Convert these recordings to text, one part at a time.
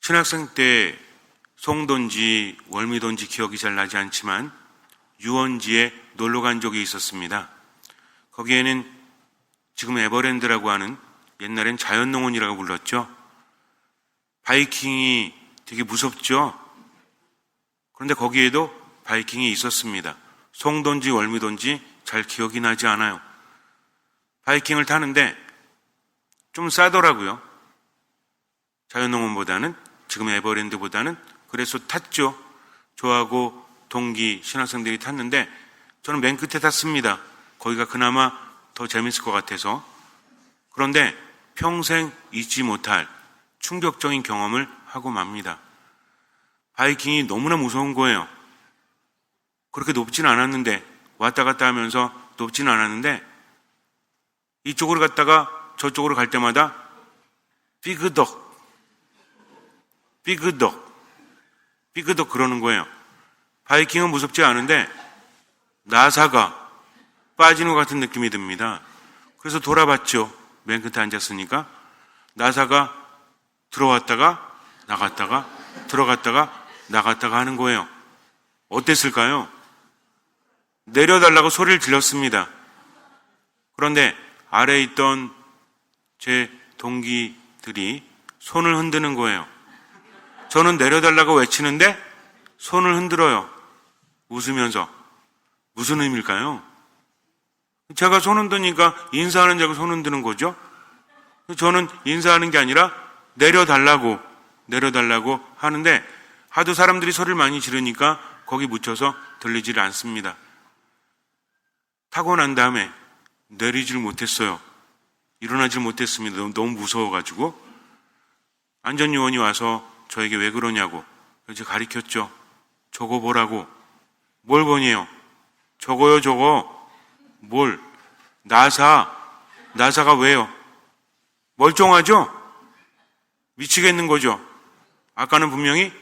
신학생 때 송도인지 월미도인지 기억이 잘 나지 않지만 유원지에 놀러 간 적이 있었습니다. 거기에는 지금 에버랜드라고 하는, 옛날엔 자연농원이라고 불렀죠. 바이킹이 되게 무섭죠. 그런데 거기에도 바이킹이 있었습니다. 송도인지 월미도인지 잘 기억이 나지 않아요. 바이킹을 타는데 좀 싸더라고요. 자연농원보다는, 지금 에버랜드보다는. 그래서 탔죠. 저하고 동기 신학생들이 탔는데 저는 맨 끝에 탔습니다. 거기가 그나마 더 재밌을 것 같아서. 그런데 평생 잊지 못할 충격적인 경험을 하고 맙니다. 바이킹이 너무나 무서운 거예요. 그렇게 높진 않았는데, 왔다 갔다 하면서 높진 않았는데, 이쪽으로 갔다가 저쪽으로 갈 때마다 삐그덕 그러는 거예요. 바이킹은 무섭지 않은데 나사가 빠지는 것 같은 느낌이 듭니다. 그래서 돌아봤죠. 맨 끝에 앉았으니까. 나사가 들어왔다가 나갔다가 들어갔다가 나갔다가 하는 거예요. 어땠을까요? 내려달라고 소리를 질렀습니다. 그런데 아래에 있던 제 동기들이 손을 흔드는 거예요. 저는 내려달라고 외치는데 손을 흔들어요. 웃으면서. 무슨 의미일까요? 제가 손 흔드니까 인사하는 자고 손 흔드는 거죠. 저는 인사하는 게 아니라 내려달라고 하는데 하도 사람들이 소리를 많이 지르니까 거기 묻혀서 들리질 않습니다. 타고 난 다음에 내리질 못했어요. 일어나질 못했습니다. 너무 무서워가지고. 안전요원이 와서 저에게 왜 그러냐고. 그래서 가리켰죠. 저거 보라고. 뭘 보니요? 저거요, 저거. 뭘? 나사가 왜요? 멀쩡하죠? 미치겠는 거죠. 아까는 분명히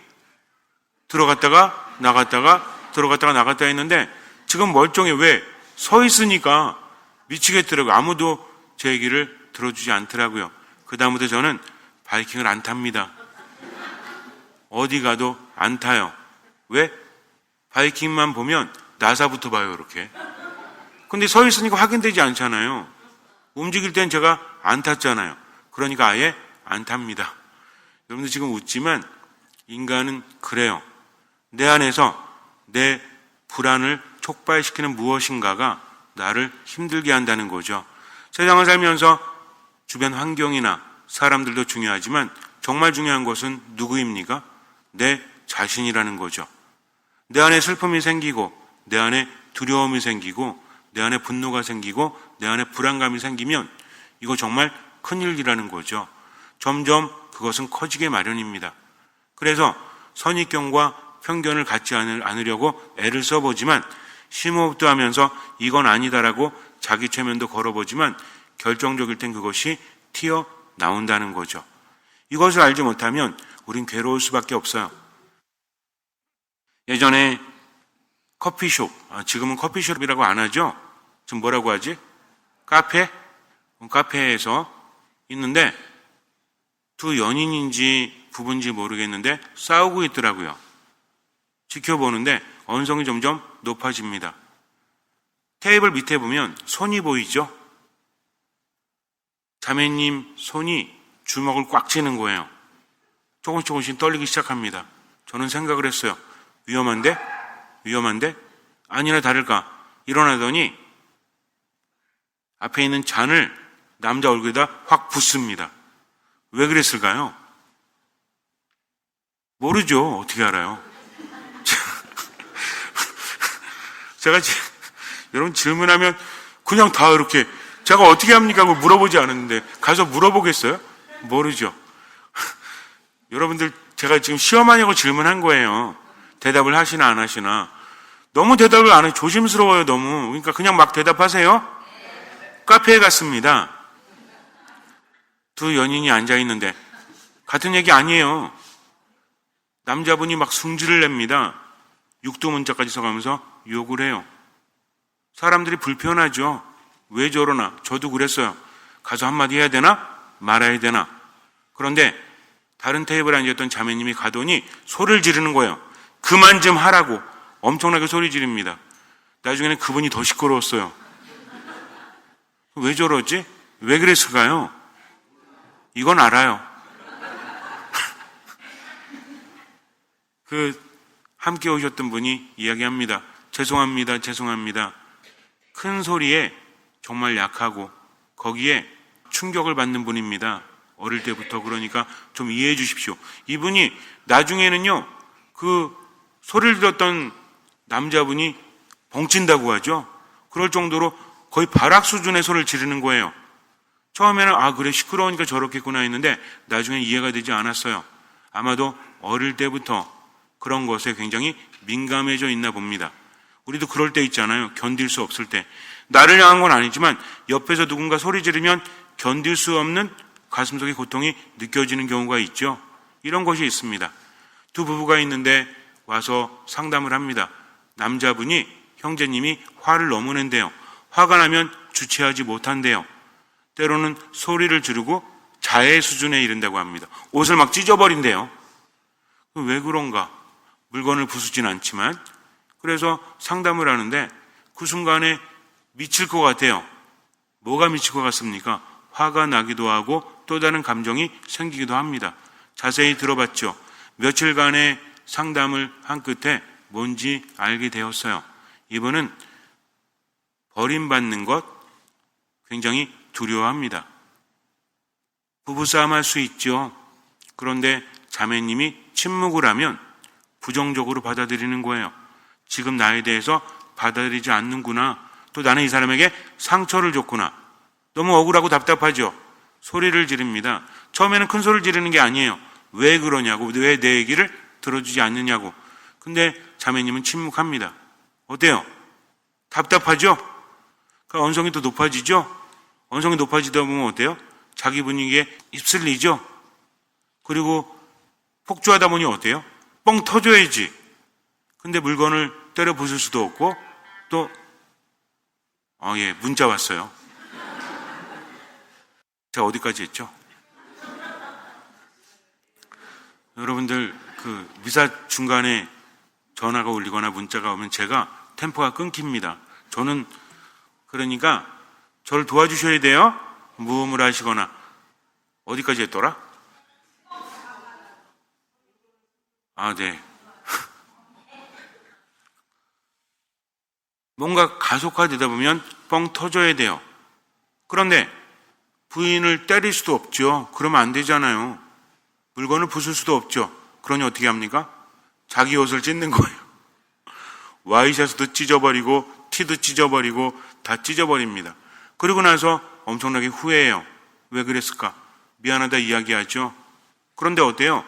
들어갔다가 나갔다가 들어갔다가 나갔다 했는데 지금 멀쩡해. 왜? 서 있으니까 미치겠더라고요. 아무도 제 얘기를 들어주지 않더라고요. 그 다음부터 저는 바이킹을 안 탑니다. 어디 가도 안 타요. 왜? 바이킹만 보면 나사부터 봐요, 이렇게. 근데 서 있으니까 확인되지 않잖아요. 움직일 땐 제가 안 탔잖아요. 그러니까 아예 안 탑니다. 여러분들 지금 웃지만 인간은 그래요. 내 안에서 내 불안을 촉발시키는 무엇인가가 나를 힘들게 한다는 거죠. 세상을 살면서 주변 환경이나 사람들도 중요하지만 정말 중요한 것은 누구입니까? 내 자신이라는 거죠. 내 안에 슬픔이 생기고, 내 안에 두려움이 생기고, 내 안에 분노가 생기고, 내 안에 불안감이 생기면 이거 정말 큰일이라는 거죠. 점점 그것은 커지게 마련입니다. 그래서 선입견과 편견을 갖지 않으려고 애를 써보지만, 심호흡도 하면서 이건 아니다라고 자기 최면도 걸어보지만 결정적일 땐 그것이 튀어나온다는 거죠. 이것을 알지 못하면 우린 괴로울 수밖에 없어요. 예전에 커피숍, 지금은 커피숍이라고 안 하죠? 지금 뭐라고 하지? 카페에서 있는데 두 연인인지 부부인지 모르겠는데 싸우고 있더라고요. 지켜보는데 언성이 점점 높아집니다. 테이블 밑에 보면 손이 보이죠? 자매님 손이 주먹을 꽉 쥐는 거예요. 조금씩 떨리기 시작합니다. 저는 생각을 했어요. 위험한데? 아니나 다를까 일어나더니 앞에 있는 잔을 남자 얼굴에다 확 붓습니다. 왜 그랬을까요? 모르죠. 어떻게 알아요? 제가 여러분 질문하면 그냥 다 이렇게 제가 어떻게 합니까? 하고 물어보지 않았는데 가서 물어보겠어요? 모르죠. 여러분들 제가 지금 시험하냐고 질문한 거예요. 대답을 하시나 안 하시나. 너무 대답을 안 해요. 조심스러워요. 너무. 그러니까 그냥 막 대답하세요. 카페에 갔습니다. 두 연인이 앉아있는데 같은 얘기 아니에요. 남자분이 막 승질을 냅니다. 육두문자까지 써가면서 욕을 해요. 사람들이 불편하죠. 왜 저러나. 저도 그랬어요. 가서 한마디 해야 되나? 말아야 되나? 그런데 다른 테이블에 앉았던 자매님이 가더니 소리를 지르는 거예요. 그만 좀 하라고 엄청나게 소리 지릅니다. 나중에는 그분이 더 시끄러웠어요. 왜 저러지? 왜 그랬을까요? 이건 알아요. 함께 오셨던 분이 이야기합니다. 죄송합니다. 큰 소리에 정말 약하고 거기에 충격을 받는 분입니다. 어릴 때부터. 그러니까 좀 이해해 주십시오. 이분이 나중에는요, 소리를 들었던 남자분이 벙친다고 하죠. 그럴 정도로 거의 발악 수준의 소리를 지르는 거예요. 처음에는 그래 시끄러우니까 저렇겠구나 했는데 나중에 이해가 되지 않았어요. 아마도 어릴 때부터 그런 것에 굉장히 민감해져 있나 봅니다. 우리도 그럴 때 있잖아요. 견딜 수 없을 때. 나를 향한 건 아니지만 옆에서 누군가 소리 지르면 견딜 수 없는 가슴속의 고통이 느껴지는 경우가 있죠. 이런 것이 있습니다. 두 부부가 있는데 와서 상담을 합니다. 남자분이 형제님이 화를 너무 낸대요. 화가 나면 주체하지 못한대요. 때로는 소리를 지르고 자해 수준에 이른다고 합니다. 옷을 막 찢어버린대요. 왜 그런가? 물건을 부수진 않지만. 그래서 상담을 하는데 그 순간에 미칠 것 같아요. 뭐가 미칠 것 같습니까? 화가 나기도 하고 또 다른 감정이 생기기도 합니다. 자세히 들어봤죠. 며칠간의 상담을 한 끝에 뭔지 알게 되었어요. 이분은 버림받는 것 굉장히 두려워합니다. 부부싸움 할 수 있죠. 그런데 자매님이 침묵을 하면 부정적으로 받아들이는 거예요. 지금 나에 대해서 받아들이지 않는구나. 또 나는 이 사람에게 상처를 줬구나. 너무 억울하고 답답하죠. 소리를 지릅니다. 처음에는 큰 소리를 지르는 게 아니에요. 왜 그러냐고, 왜 내 얘기를 들어주지 않느냐고. 근데 자매님은 침묵합니다. 어때요? 답답하죠? 그 언성이 더 높아지죠? 언성이 높아지다 보면 어때요? 자기 분위기에 휩쓸리죠? 그리고 폭주하다 보니 어때요? 뻥 터져야지. 근데 물건을 때려 부술 수도 없고 또 문자 왔어요. 제가 어디까지 했죠? 여러분들 미사 중간에 전화가 울리거나 문자가 오면 제가 템포가 끊깁니다. 저는 그러니까 저를 도와주셔야 돼요. 무음을 하시거나. 어디까지 했더라? 네. 뭔가 가속화되다 보면 뻥 터져야 돼요. 그런데 부인을 때릴 수도 없죠. 그러면 안 되잖아요. 물건을 부술 수도 없죠. 그러니 어떻게 합니까? 자기 옷을 찢는 거예요. 와이셔츠도 찢어버리고 티도 찢어버리고 다 찢어버립니다. 그리고 나서 엄청나게 후회해요. 왜 그랬을까? 미안하다 이야기하죠. 그런데 어때요?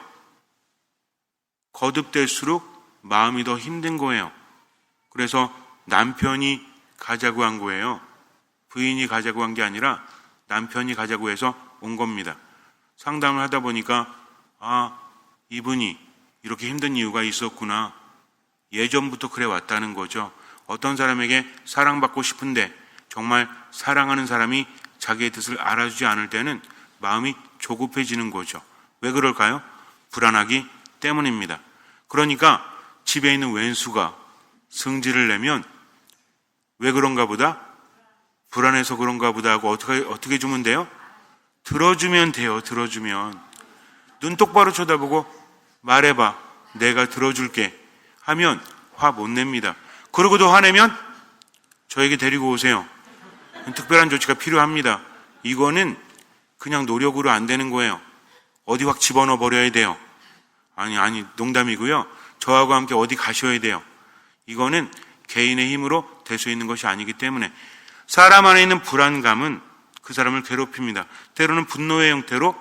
거듭될수록 마음이 더 힘든 거예요. 그래서 남편이 가자고 한 거예요. 부인이 가자고 한 게 아니라 남편이 가자고 해서 온 겁니다. 상담을 하다 보니까 이분이 이렇게 힘든 이유가 있었구나. 예전부터 그래 왔다는 거죠. 어떤 사람에게 사랑받고 싶은데 정말 사랑하는 사람이 자기의 뜻을 알아주지 않을 때는 마음이 조급해지는 거죠. 왜 그럴까요? 불안하기 때문입니다. 그러니까 집에 있는 왼수가 성질을 내면 왜 그런가 보다? 불안해서 그런가 보다 하고 어떻게 주면 돼요? 들어주면 돼요. 들어주면. 눈 똑바로 쳐다보고 말해봐. 내가 들어줄게. 하면 화 못 냅니다. 그러고도 화내면 저에게 데리고 오세요. 특별한 조치가 필요합니다. 이거는 그냥 노력으로 안 되는 거예요. 어디 확 집어넣어 버려야 돼요. 아니 농담이고요. 저하고 함께 어디 가셔야 돼요. 이거는 개인의 힘으로 될 수 있는 것이 아니기 때문에 사람 안에 있는 불안감은 그 사람을 괴롭힙니다. 때로는 분노의 형태로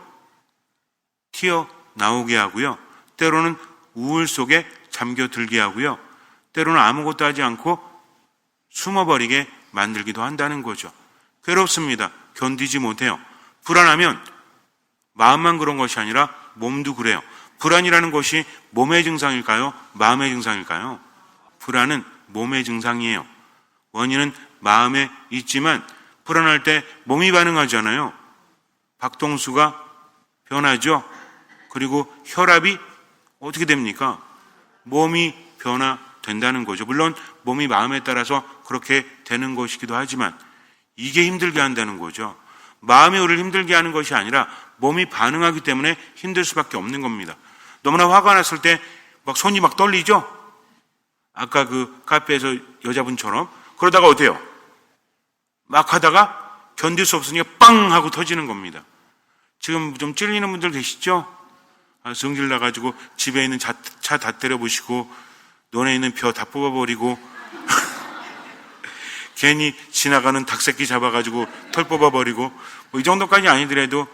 튀어나오게 하고요. 때로는 우울 속에 잠겨들게 하고요. 때로는 아무것도 하지 않고 숨어버리게 만들기도 한다는 거죠. 괴롭습니다. 견디지 못해요. 불안하면 마음만 그런 것이 아니라 몸도 그래요. 불안이라는 것이 몸의 증상일까요? 마음의 증상일까요? 불안은 몸의 증상이에요. 원인은 마음에 있지만 불안할 때 몸이 반응하잖아요. 박동수가 변하죠. 그리고 혈압이 어떻게 됩니까? 몸이 변화된다는 거죠. 물론 몸이 마음에 따라서 그렇게 되는 것이기도 하지만 이게 힘들게 한다는 거죠. 마음이 우리를 힘들게 하는 것이 아니라 몸이 반응하기 때문에 힘들 수밖에 없는 겁니다. 너무나 화가 났을 때 막 손이 막 떨리죠? 아까 그 카페에서 여자분처럼. 그러다가 어때요? 막 하다가 견딜 수 없으니까 빵 하고 터지는 겁니다. 지금 좀 찔리는 분들 계시죠? 성질 나가지고 집에 있는 차 다 때려부시고 논에 있는 벼 다 뽑아버리고 괜히 지나가는 닭새끼 잡아가지고 털 뽑아버리고 뭐 이 정도까지 아니더라도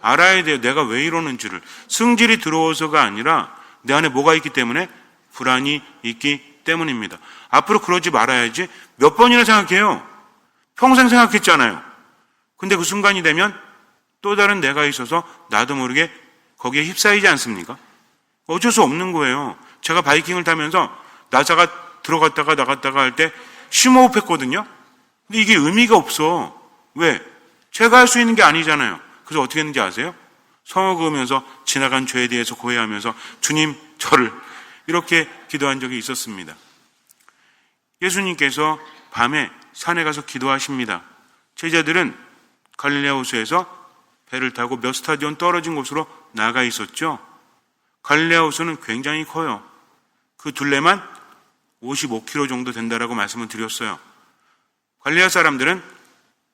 알아야 돼요. 내가 왜 이러는 줄을. 승질이 들어와서가 아니라 내 안에 뭐가 있기 때문에? 불안이 있기 때문입니다. 앞으로 그러지 말아야지. 몇 번이나 생각해요. 평생 생각했잖아요. 근데 그 순간이 되면 또 다른 내가 있어서 나도 모르게 거기에 휩싸이지 않습니까? 어쩔 수 없는 거예요. 제가 바이킹을 타면서 나사가 들어갔다가 나갔다가 할 때 심호흡했거든요. 근데 이게 의미가 없어. 왜? 제가 할 수 있는 게 아니잖아요. 그래서 어떻게 했는지 아세요? 성을 그으면서 지나간 죄에 대해서 고해하면서 주님 저를 이렇게 기도한 적이 있었습니다. 예수님께서 밤에 산에 가서 기도하십니다. 제자들은 갈릴레아 호수에서 배를 타고 몇 스타디온 떨어진 곳으로 나가 있었죠. 갈릴레아 호수는 굉장히 커요. 그 둘레만 55km 정도 된다라고 말씀을 드렸어요. 갈릴레아 사람들은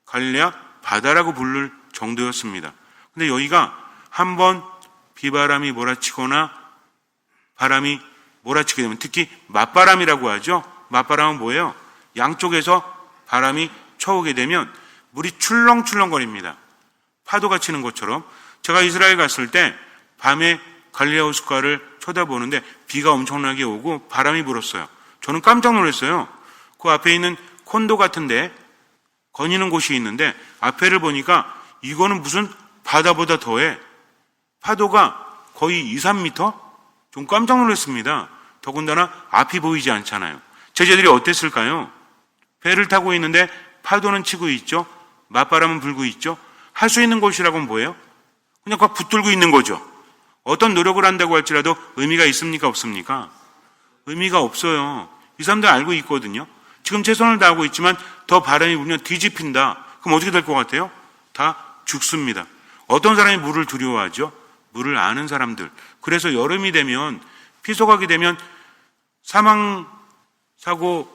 갈릴레아 바다라고 부를 정도였습니다. 근데 여기가 한번 비바람이 몰아치거나 바람이 몰아치게 되면 특히 맞바람이라고 하죠. 맞바람은 뭐예요? 양쪽에서 바람이 쳐오게 되면 물이 출렁출렁거립니다. 파도가 치는 것처럼. 제가 이스라엘 갔을 때 밤에 갈릴레아 호숫가를 쳐다보는데 비가 엄청나게 오고 바람이 불었어요. 저는 깜짝 놀랐어요. 그 앞에 있는 콘도 같은데 거니는 곳이 있는데 앞에를 보니까 이거는 무슨 바다보다 더해. 파도가 거의 2, 3m? 좀 깜짝 놀랐습니다. 더군다나 앞이 보이지 않잖아요. 제자들이 어땠을까요? 배를 타고 있는데 파도는 치고 있죠. 맞바람은 불고 있죠. 할 수 있는 곳이라고는 뭐예요? 그냥 꽉 붙들고 있는 거죠. 어떤 노력을 한다고 할지라도 의미가 있습니까? 없습니까? 의미가 없어요. 이 사람들 알고 있거든요. 지금 최선을 다하고 있지만 더 바람이 불면 뒤집힌다. 그럼 어떻게 될 것 같아요? 다 죽습니다. 어떤 사람이 물을 두려워하죠? 물을 아는 사람들. 그래서 여름이 되면 피서가게 되면 사망사고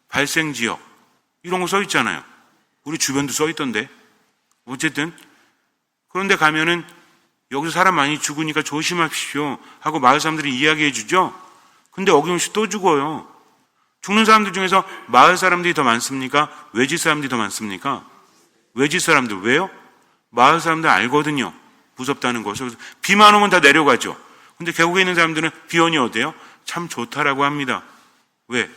발생지역 이런 거 써 있잖아요. 우리 주변도 써 있던데. 어쨌든 그런데 가면은 여기서 사람 많이 죽으니까 조심하십시오 하고 마을 사람들이 이야기해 주죠. 근데 어김없이 또 죽어요. 죽는 사람들 중에서 마을 사람들이 더 많습니까? 외지 사람들이 더 많습니까? 외지 사람들. 왜요? 마을 사람들 알거든요. 무섭다는 것을. 그래서 비만 오면 다 내려가죠. 근데 계곡에 있는 사람들은 비원이 어때요? 참 좋다라고 합니다. 왜?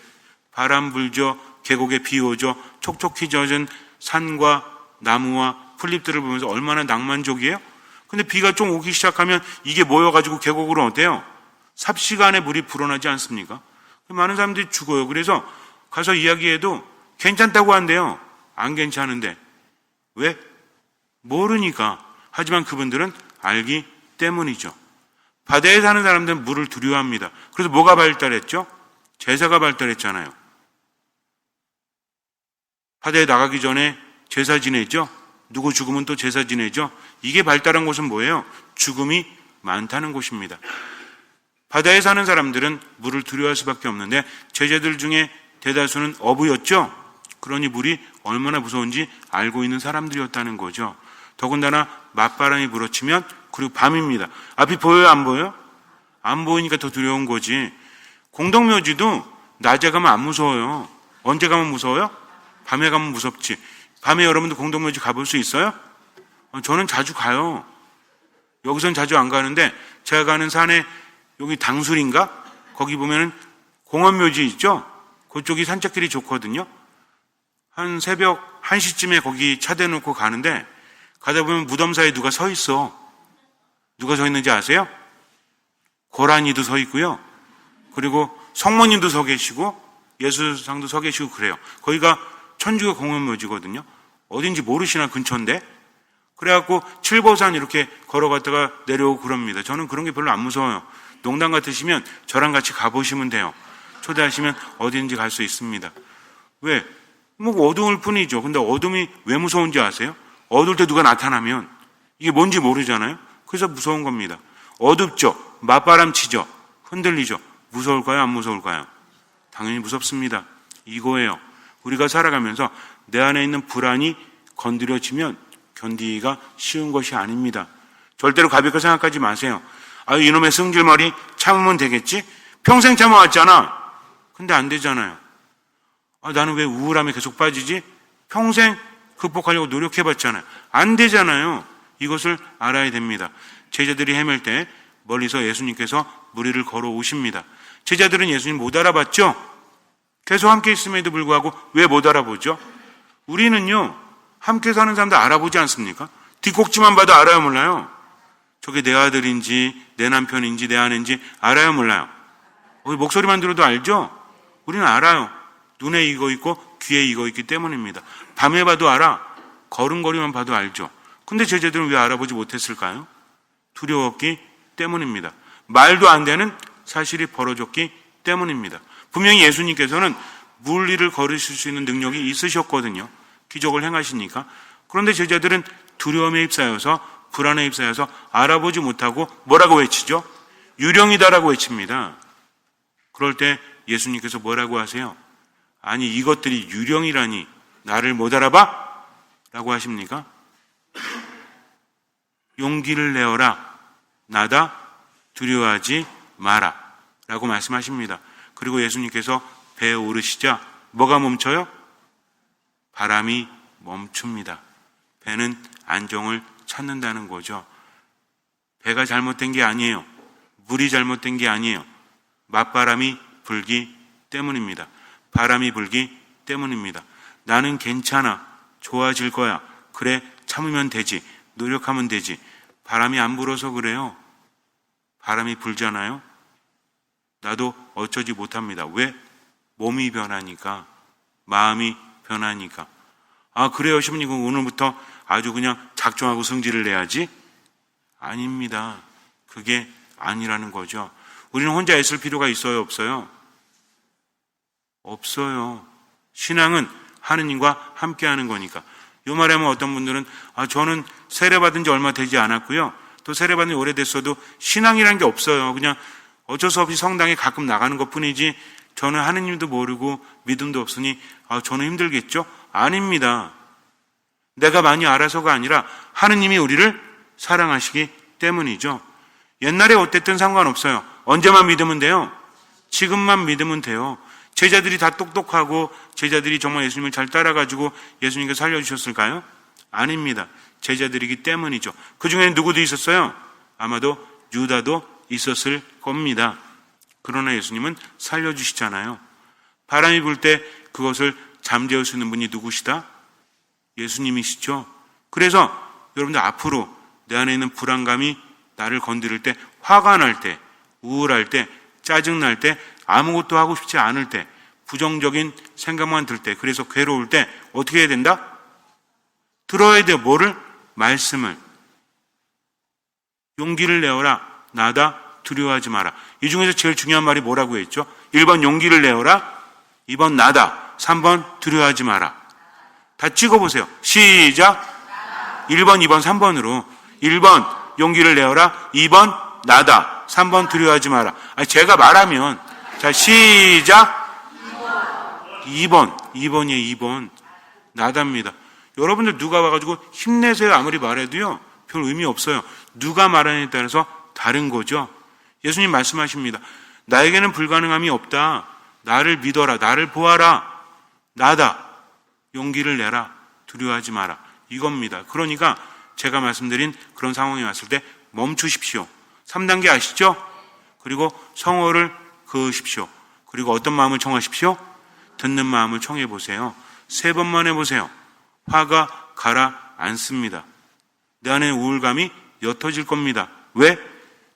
바람 불죠. 계곡에 비 오죠. 촉촉히 젖은 산과 나무와 풀잎들을 보면서 얼마나 낭만적이에요? 근데 비가 좀 오기 시작하면 이게 모여가지고 계곡으로 어때요? 삽시간에 물이 불어나지 않습니까? 많은 사람들이 죽어요. 그래서 가서 이야기해도 괜찮다고 한대요. 안 괜찮은데. 왜? 모르니까. 하지만 그분들은 알기 때문이죠. 바다에 사는 사람들은 물을 두려워합니다. 그래서 뭐가 발달했죠? 제사가 발달했잖아요. 바다에 나가기 전에 제사 지내죠? 누구 죽으면 또 제사 지내죠? 이게 발달한 곳은 뭐예요? 죽음이 많다는 곳입니다. 바다에 사는 사람들은 물을 두려워할 수밖에 없는데 제자들 중에 대다수는 어부였죠? 그러니 물이 얼마나 무서운지 알고 있는 사람들이었다는 거죠. 더군다나 맞바람이 불어치면 그리고 밤입니다. 앞이 보여요? 안 보여요? 안 보이니까 더 두려운 거지. 공동묘지도 낮에 가면 안 무서워요. 언제 가면 무서워요? 밤에 가면 무섭지. 밤에 여러분들 공동묘지 가볼 수 있어요? 저는 자주 가요. 여기선 자주 안 가는데 제가 가는 산에 여기 당술인가? 거기 보면은 공원묘지 있죠? 그쪽이 산책길이 좋거든요. 한 새벽 1시쯤에 거기 차 대놓고 가는데 가다 보면 무덤 사이에 누가 서 있어. 누가 서 있는지 아세요? 고라니도 서 있고요. 그리고 성모님도 서 계시고 예수상도 서 계시고 그래요. 거기가 천주교 공원묘지거든요. 어딘지 모르시나 근처인데 그래갖고 칠보산 이렇게 걸어갔다가 내려오고 그럽니다. 저는 그런 게 별로 안 무서워요. 농담 같으시면 저랑 같이 가보시면 돼요. 초대하시면 어디든지 갈 수 있습니다. 왜? 뭐 어두울 뿐이죠. 근데 어둠이 왜 무서운지 아세요? 어두울 때 누가 나타나면 이게 뭔지 모르잖아요. 그래서 무서운 겁니다. 어둡죠. 맞바람 치죠. 흔들리죠. 무서울까요? 안 무서울까요? 당연히 무섭습니다. 이거예요. 우리가 살아가면서 내 안에 있는 불안이 건드려지면 견디기가 쉬운 것이 아닙니다. 절대로 가볍게 생각하지 마세요. 아, 이놈의 승질머리 참으면 되겠지? 평생 참아왔잖아. 근데 안 되잖아요. 아, 나는 왜 우울함에 계속 빠지지? 평생 극복하려고 노력해봤잖아요. 안 되잖아요. 이것을 알아야 됩니다. 제자들이 헤맬 때 멀리서 예수님께서 무리를 걸어오십니다. 제자들은 예수님 못 알아봤죠? 계속 함께 있음에도 불구하고 왜 못 알아보죠? 우리는요, 함께 사는 사람들 알아보지 않습니까? 뒷꼭지만 봐도 알아요, 몰라요? 저게 내 아들인지 내 남편인지 내 아내인지 알아요, 몰라요? 목소리만 들어도 알죠? 우리는 알아요. 눈에 익어 있고 귀에 익어 있기 때문입니다. 밤에 봐도 알아. 걸음걸이만 봐도 알죠. 근데 제자들은 왜 알아보지 못했을까요? 두려웠기 때문입니다. 말도 안 되는 사실이 벌어졌기 때문입니다. 분명히 예수님께서는 물리를 걸으실 수 있는 능력이 있으셨거든요. 기적을 행하시니까. 그런데 제자들은 두려움에 휩싸여서 불안에 휩싸여서 알아보지 못하고 뭐라고 외치죠? 유령이다라고 외칩니다. 그럴 때 예수님께서 뭐라고 하세요? 아니, 이것들이 유령이라니 나를 못 알아봐? 라고 하십니까? 용기를 내어라. 나다. 두려워하지 마라. 라고 말씀하십니다. 그리고 예수님께서 배에 오르시자 뭐가 멈춰요? 바람이 멈춥니다. 배는 안정을 찾는다는 거죠. 배가 잘못된 게 아니에요. 물이 잘못된 게 아니에요. 맞바람이 불기 때문입니다. 바람이 불기 때문입니다. 나는 괜찮아. 좋아질 거야. 그래, 참으면 되지. 노력하면 되지. 바람이 안 불어서 그래요. 바람이 불잖아요. 나도 어쩌지 못합니다. 왜? 몸이 변하니까. 마음이 변하니까. 아, 그래요, 시부님. 오늘부터 아주 그냥 작정하고 성질을 내야지? 아닙니다. 그게 아니라는 거죠. 우리는 혼자 애쓸 필요가 있어요, 없어요? 없어요. 신앙은 하느님과 함께하는 거니까. 이 말에 하면 어떤 분들은 저는 세례받은 지 얼마 되지 않았고요. 또 세례받은 지 오래됐어도 신앙이란 게 없어요. 그냥 어쩔 수 없이 성당에 가끔 나가는 것뿐이지 저는 하느님도 모르고 믿음도 없으니 저는 힘들겠죠? 아닙니다. 내가 많이 알아서가 아니라 하느님이 우리를 사랑하시기 때문이죠. 옛날에 어땠든 상관없어요. 언제만 믿으면 돼요? 지금만 믿으면 돼요. 제자들이 다 똑똑하고 제자들이 정말 예수님을 잘 따라가지고 예수님께서 살려주셨을까요? 아닙니다. 제자들이기 때문이죠. 그 중에는 누구도 있었어요? 아마도 유다도 있었을 겁니다. 그러나 예수님은 살려주시잖아요. 바람이 불 때 그것을 잠재울 수 있는 분이 누구시다? 예수님이시죠. 그래서 여러분들 앞으로 내 안에 있는 불안감이 나를 건드릴 때, 화가 날 때, 우울할 때, 짜증날 때, 아무것도 하고 싶지 않을 때, 부정적인 생각만 들 때, 그래서 괴로울 때 어떻게 해야 된다? 들어야 돼요. 뭐를? 말씀을. 용기를 내어라. 나다. 두려워하지 마라. 이 중에서 제일 중요한 말이 뭐라고 했죠? 1번 용기를 내어라. 2번 나다. 3번 두려워하지 마라. 다 찍어보세요. 시작. 1번, 2번, 3번으로. 1번 용기를 내어라. 2번 나다. 3번 두려워하지 마라. 제가 말하면 자, 시작. 2번이에요. 2번. 나답니다. 여러분들 누가 와가지고 힘내세요 아무리 말해도요 별 의미 없어요. 누가 말하느냐에 따라서 다른 거죠. 예수님 말씀하십니다. 나에게는 불가능함이 없다. 나를 믿어라. 나를 보아라. 나다. 용기를 내라. 두려워하지 마라. 이겁니다. 그러니까 제가 말씀드린 그런 상황이 왔을 때 멈추십시오. 3단계 아시죠? 그리고 성호를 그으십시오. 그리고 어떤 마음을 청하십시오? 듣는 마음을 청해 보세요. 3번만 해보세요. 화가 가라앉습니다. 내 안에 우울감이 옅어질 겁니다. 왜?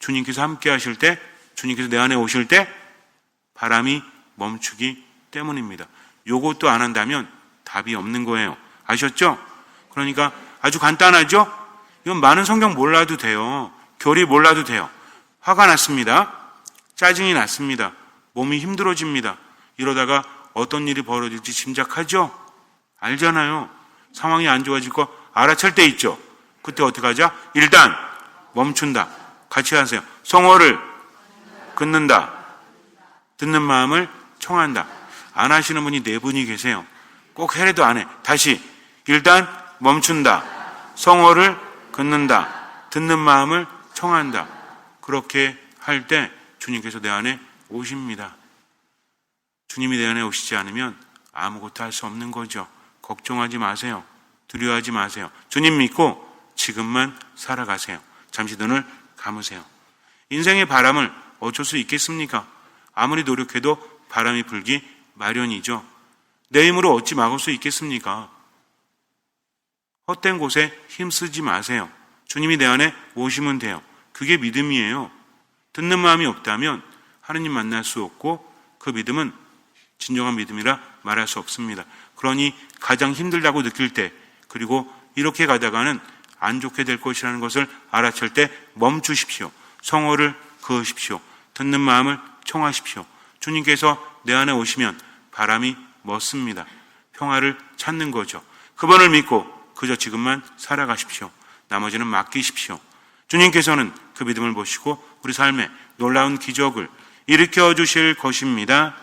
주님께서 함께 하실 때, 주님께서 내 안에 오실 때 바람이 멈추기 때문입니다. 요것도 안 한다면 답이 없는 거예요. 아셨죠? 그러니까 아주 간단하죠? 이건 많은 성경 몰라도 돼요. 교리 몰라도 돼요. 화가 났습니다. 짜증이 났습니다. 몸이 힘들어집니다. 이러다가 어떤 일이 벌어질지 짐작하죠? 알잖아요. 상황이 안 좋아질 거 알아챌 때 있죠. 그때 어떻게 하자? 일단 멈춘다. 같이 하세요. 성호를 긋는다. 듣는 마음을 청한다. 안 하시는 분이 4분이 계세요. 꼭 해래도 안 해. 다시 일단 멈춘다. 성호를 긋는다. 듣는 마음을 청한다. 그렇게 할 때 주님께서 내 안에 오십니다. 주님이 내 안에 오시지 않으면 아무것도 할 수 없는 거죠. 걱정하지 마세요. 두려워하지 마세요. 주님 믿고 지금만 살아가세요. 잠시 눈을 감으세요. 인생의 바람을 어쩔 수 있겠습니까? 아무리 노력해도 바람이 불기 마련이죠. 내 힘으로 어찌 막을 수 있겠습니까? 헛된 곳에 힘쓰지 마세요. 주님이 내 안에 오시면 돼요. 그게 믿음이에요. 듣는 마음이 없다면 하느님 만날 수 없고 그 믿음은 진정한 믿음이라 말할 수 없습니다. 그러니 가장 힘들다고 느낄 때 그리고 이렇게 가다가는 안 좋게 될 것이라는 것을 알아챌 때 멈추십시오. 성호를 그으십시오. 듣는 마음을 청하십시오. 주님께서 내 안에 오시면 바람이 멎습니다. 평화를 찾는 거죠. 그분을 믿고 그저 지금만 살아가십시오. 나머지는 맡기십시오. 주님께서는 그 믿음을 보시고 우리 삶에 놀라운 기적을 일으켜 주실 것입니다.